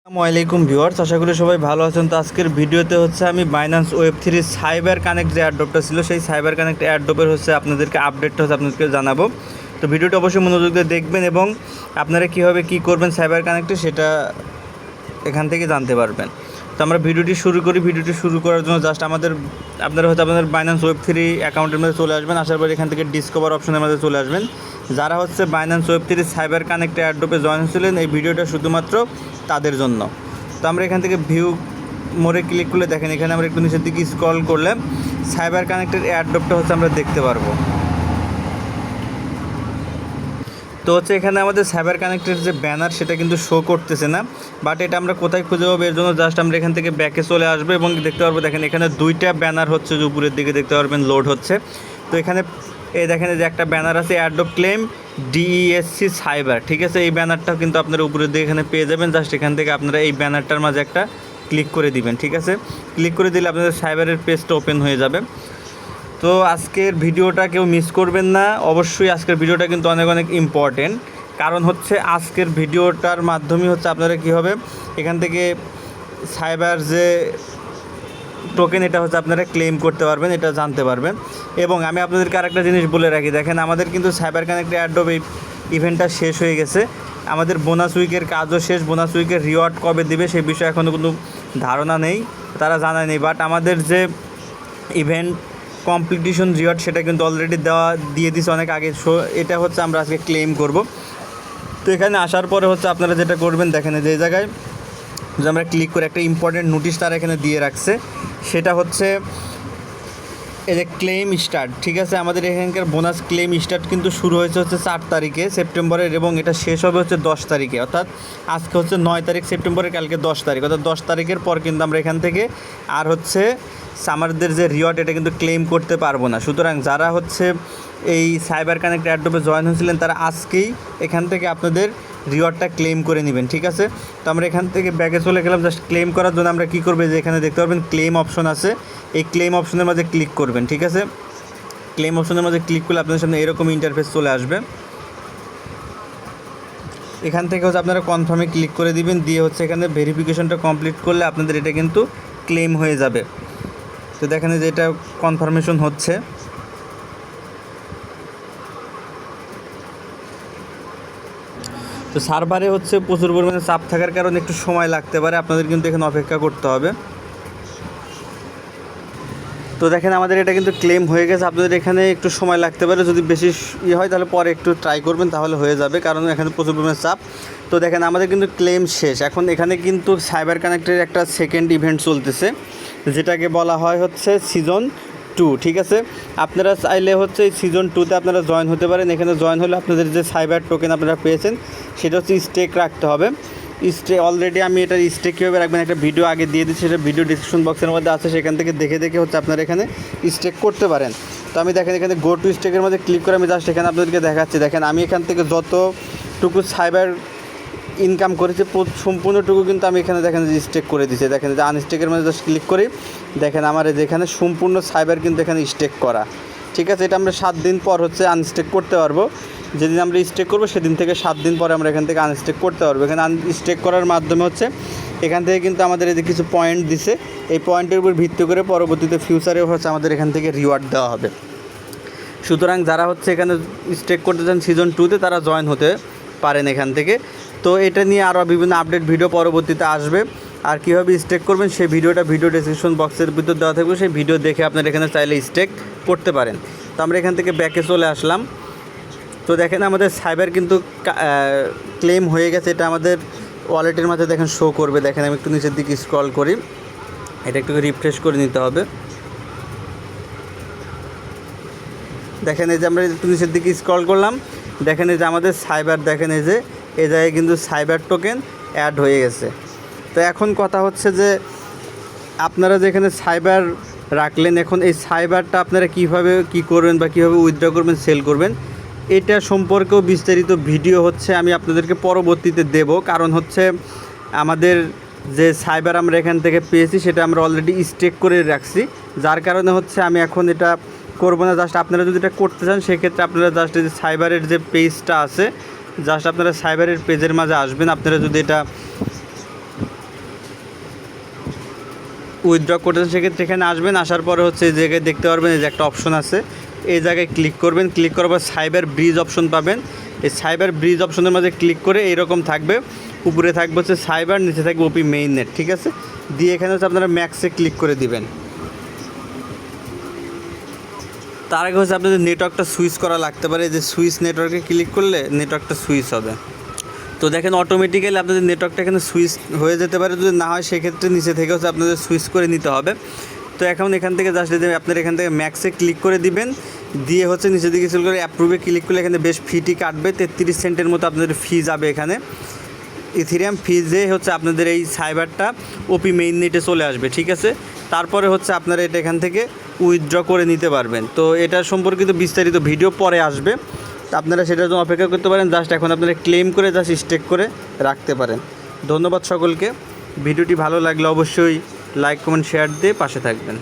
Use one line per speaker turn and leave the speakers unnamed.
আসসালামু আলাইকুম ভিউয়ার্স, আশা করি সবাই ভালো আছেন। তো আজকের ভিডিওতে হচ্ছে আমি বাইন্যান্স ওয়েব3 সাইবার কানেক্ট যে অ্যাড্রপটা ছিল সেই সাইবার কানেক্ট অ্যাড্রপের হচ্ছে আপনাদেরকে আপডেটটা হচ্ছে আপনাদেরকে জানাবো। তো ভিডিওটা অবশ্যই মনোযোগ দিয়ে দেখবেন এবং আপনারা কীভাবে কী করবেন সাইবার কানেক্টে সেটা এখান থেকে জানতে পারবেন। তো আমরা ভিডিওটি শুরু করি। ভিডিওটি শুরু করার জন্য জাস্ট আপনারা হয়তো আপনাদের বাইন্যান্স ওয়েব3 অ্যাকাউন্টের মধ্যে চলে আসবেন। আসার পর এখান থেকে ডিসকভার অপশনের মধ্যে চলে আসবেন। যারা হচ্ছে বাইন্যান্স ওয়েব3 সাইবার কানেক্ট অ্যাড্রপে জয়েন হয়েছিলেন, এই ভিডিওটা শুধুমাত্র তাদের জন্য। তো আমরা এখান থেকে ভিউ মোড়ে ক্লিক করলে দেখেন এখানে আমরা একটু নিচের দিকে স্ক্রল করলে সাইবার কানেক্টের অ্যাড্রপটা হচ্ছে আমরা দেখতে পারবো। তো হচ্ছে এখানে আমাদের সাইবার কানেক্টের যে ব্যানার সেটা কিন্তু শো করতেছে না, বাট এটা আমরা কোথায় খুঁজে পাবো এর জন্য জাস্ট আমরা এখান থেকে ব্যাকে চলে আসবো এবং দেখতে পারবো দেখেন এখানে দুইটা ব্যানার হচ্ছে যে উপরের দিকে দেখতে পারবেন লোড হচ্ছে। তো এখানে এই দেখেন যে একটা ব্যানার আছে অ্যাড্রপ ক্লেম ডিইএসসি সাইবার, ঠিক আছে। এই ব্যানারটাও কিন্তু আপনারা উপরের দিকে এখানে পেয়ে যাবেন। জাস্ট এখান থেকে আপনারা এই ব্যানারটার মাঝে একটা ক্লিক করে দিবেন, ঠিক আছে। ক্লিক করে দিলে আপনাদের সাইবারের পেজটা ওপেন হয়ে যাবে। তো আজকের ভিডিওটা কেউ মিস করবেন না, অবশ্যই আজকের ভিডিওটা কিন্তু অনেক অনেক ইম্পর্টেন্ট। কারণ হচ্ছে আজকের ভিডিওটার মাধ্যমে হচ্ছে আপনারা কী হবে এখান থেকে সাইবার যে টোকেন এটা হচ্ছে আপনারা ক্লেম করতে পারবেন, এটা জানতে পারবেন। এবং আমি আপনাদেরকে আরেকটা জিনিস বলে রাখি, দেখেন আমাদের কিন্তু সাইবার কানেক্ট অ্যাড্রপ এই ইভেন্টটা শেষ হয়ে গেছে। আমাদের বোনাস উইকের কাজও শেষ। বোনাস উইকের রিওয়ার্ড কবে দিবে সেই বিষয়ে এখনও কোনো ধারণা নেই, তারা জানায় নেই। বাট আমাদের যে ইভেন্ট কম্পিটিশন রিওয়ার্ড সেটা কিন্তু অলরেডি দিয়ে দিছে অনেক আগে। সো এটা হচ্ছে আমরা আজকে ক্লেম করব। তো এখানে আসার পরে হচ্ছে আপনারা যেটা করবেন দেখেন যে জায়গায় যে আমরা ক্লিক করে একটা ইম্পর্টেন্ট নোটিশ তারা এখানে দিয়ে রাখছে, সেটা হচ্ছে এই যে ক্লেম স্টার্ট, ঠিক আছে। আমাদের এখানকার বোনাস ক্লেম স্টার্ট কিন্তু শুরু হয়েছে হচ্ছে 4 তারিখে সেপ্টেম্বরের এবং এটা শেষ হবে হচ্ছে 10 তারিখে, অর্থাৎ আজকে হচ্ছে 9 তারিখ সেপ্টেম্বরের, কালকে 10 তারিখ, অর্থাৎ 10 তারিখের পর কিন্তু আমরা এখান থেকে আর হচ্ছে আমাদের যে রিওয়ার্ড এটা কিন্তু ক্লেম করতে পারবো না। সুতরাং যারা হচ্ছে এই সাইবার কানেক্ট অ্যাড্রপে জয়েন হয়েছিলেন তারা আজকেই এখান থেকে আপনাদের রিওয়ার্ডটা ক্লেম করে নেবেন, ঠিক আছে। তো আমরা এখান থেকে ব্যাকে চলে গেলাম। জাস্ট ক্লেম করার জন্য আমরা কী করবো যে এখানে দেখতে পারবেন ক্লেম অপশন আছে, এই ক্লেম অপশনের মধ্যে ক্লিক করবেন, ঠিক আছে। ক্লেম অপশনের মধ্যে ক্লিক করলে আপনাদের সামনে এরকম ইন্টারফেস চলে আসবে। এখান থেকে হচ্ছে আপনারা কনফার্মে ক্লিক করে দিবেন, দিয়ে হচ্ছে এখানে ভেরিফিকেশনটা কমপ্লিট করলে আপনাদের এটা কিন্তু ক্লেম হয়ে যাবে। তো দেখেন যে এটা কনফার্মেশন হচ্ছে। তো সার্ভারে হচ্ছে প্রচুর পরিমাণে চাপ থাকার কারণে একটু সময় লাগতে পারে, আপনাদের কিন্তু এখানে অপেক্ষা করতে হবে। তো দেখেন আমাদের এটা কিন্তু ক্লেম হয়ে গেছে। আপনাদের এখানে একটু সময় লাগতে পারে, যদি বেশি হয় তাহলে পরে একটু ট্রাই করবেন, তাহলে হয়ে যাবে, কারণ এখানে প্রচুর পরিমাণে চাপ। তো দেখেন আমাদের কিন্তু ক্লেম শেষ। এখন এখানে কিন্তু সাইবার কানেক্টের একটা সেকেন্ড ইভেন্ট চলতেছে, যেটাকে বলা হয় হচ্ছে সিজন 2, ঠিক আছে। আপনারা চাইলে হচ্ছে এই সিজন 2তে আপনারা জয়েন হতে পারেন। এখানে জয়েন হলে আপনাদের যে সাইবার টোকেন আপনারা পেয়েছেন সেটা হচ্ছে স্টেক রাখতে হবে। অলরেডি আমি এটার স্টেক কীভাবে রাখবেন একটা ভিডিও আগে দিয়ে দিচ্ছি, সেটা ভিডিও ডিসক্রিপশন বক্সের মধ্যে আছে, সেখান থেকে দেখে হচ্ছে আপনারা এখানে স্টেক করতে পারেন। তো আমি দেখেন এখানে গো টু স্টেকের মধ্যে ক্লিক করে আমি জাস্ট এখানে আপনাদেরকে দেখাচ্ছি। দেখেন আমি এখান থেকে যতটুকু সাইবার ইনকাম করেছি সম্পূর্ণটুকু কিন্তু আমি এখানে দেখেন যে স্টেক করে দিচ্ছি। দেখেন যে আনস্টেকের মধ্যে জাস্ট ক্লিক করি, দেখেন আমার যেখানে সম্পূর্ণ সাইবার কিন্তু এখানে স্টেক করা, ঠিক আছে। এটা আমরা 7 দিন পর হচ্ছে আনস্টেক করতে পারবো। যেদিন আমরা স্টেক করবো সেদিন থেকে 7 দিন পরে আমরা এখান থেকে আনস্টেক করতে পারবো। এখানে আনস্টেক করার মাধ্যমে হচ্ছে এখান থেকে কিন্তু আমাদের এই যে কিছু পয়েন্ট দিছে, এই পয়েন্টের উপর ভিত্তি করে পরবর্তীতে ফিউচারেও হচ্ছে আমাদের এখান থেকে রিওয়ার্ড দেওয়া হবে। সুতরাং যারা হচ্ছে এখানে স্টেক করতে চান সিজন 2তে তারা জয়েন হতে পারেন এখান থেকে। তো এটা নিয়ে আরও বিভিন্ন আপডেট ভিডিও পরবর্তীতে আসবে। আর কীভাবে স্টেক করবেন সেই ভিডিও ডেসক্রিপশন বক্সের ভিতর দেওয়া থাকবে, সেই ভিডিও দেখে আপনারা এখানে চাইলে স্টেক করতে পারেন। তো আমরা এখান থেকে ব্যাকে চলে আসলাম। তো দেখেন আমাদের সাইবার কিন্তু ক্লেম হয়ে গেছে, এটা আমাদের ওয়ালেটের মাঝে দেখেন শো করবে। দেখেন আমি একটু নিচের দিকে স্ক্রল করি, এটা একটু রিফ্রেশ করে নিতে হবে। দেখেন এই যে আমরা একটু নিচের দিকে স্ক্রল করলাম, দেখেন এই যে আমাদের সাইবার, দেখেন এই যে এই জায়গায় কিন্তু সাইবার টোকেন অ্যাড হয়ে গেছে। তো এখন কথা হচ্ছে যে আপনারা যেখানে সাইবার রাখলেন, এখন এই সাইবারটা আপনারা কীভাবে কী করবেন বা কীভাবে উইথড্র করবেন, সেল করবেন, এটা সম্পর্কেও বিস্তারিত ভিডিও হচ্ছে আমি আপনাদেরকে পরবর্তীতে দেব। কারণ হচ্ছে আমাদের যে সাইবার আমরা এখান থেকে পেয়েছি সেটা আমরা অলরেডি স্টেক করে রাখছি, যার কারণে হচ্ছে আমি এখন এটা করবো না। জাস্ট আপনারা যদি এটা করতে চান সেক্ষেত্রে আপনারা জাস্ট এই যে সাইবারের যে পেজটা আছে, জাস্ট আপনারা সাইবারের পেজের মাঝে আসবেন। আপনারা যদি এটা উইথড্র করতে সেক্ষেত্রে এখানে আসবেন, আসার পরে হচ্ছে এই জায়গায় দেখতে পারবেন এই যে একটা অপশন আছে, এই জায়গায় ক্লিক করবেন, ক্লিক করার পর সাইবার ব্রিজ অপশন পাবেন। এই সাইবার ব্রিজ অপশনের মাঝে ক্লিক করে এইরকম থাকবে, উপরে থাকবে হচ্ছে সাইবার, নিচে থাকবে ওপি মেইন নেট, ঠিক আছে। দিয়ে এখানে হচ্ছে আপনারা ম্যাক্সে ক্লিক করে দিবেন। তার আগে হচ্ছে আপনাদের নেটওয়ার্কটা সুইচ করা লাগতে পারে, যে সুইচ নেটওয়ার্কে ক্লিক করলে নেটওয়ার্কটা সুইচ হবে। তো দেখেন অটোমেটিক্যালি আপনাদের নেটওয়ার্কটা এখানে সুইচ হয়ে যেতে পারে, যদি না হয় সেক্ষেত্রে নিচে থেকে হচ্ছে আপনাদের সুইচ করে নিতে হবে। তো এখন এখান থেকে জাস্ট আপনারা এখান থেকে ম্যাক্সে ক্লিক করে দিবেন, দিয়ে হচ্ছে নিচের দিকে চলে করে অ্যাপ্রুভে ক্লিক করলে এখানে বেশ ফিটি কাটবে, 33 সেন্টের মতো আপনাদের ফি যাবে এখানে। ইথেরিয়াম ফিজে হচ্ছে আপনাদের এই সাইবারটা ওপি মেইন নেটে চলে আসবে, ঠিক আছে। তারপরে হচ্ছে আপনারা এটা এখান থেকে উইথড্র করে নিতে পারবেন। তো এটা সম্পর্কিত বিস্তারিত ভিডিও পরে আসবে, আপনারা সেটার জন্য অপেক্ষা করতে পারেন। জাস্ট এখন আপনারা ক্লেম করে জাস্ট স্টেক করে রাখতে পারেন। ধন্যবাদ সকলকে। ভিডিওটি ভালো লাগলে অবশ্যই লাইক কমেন্ট শেয়ার দিয়ে পাশে থাকবেন।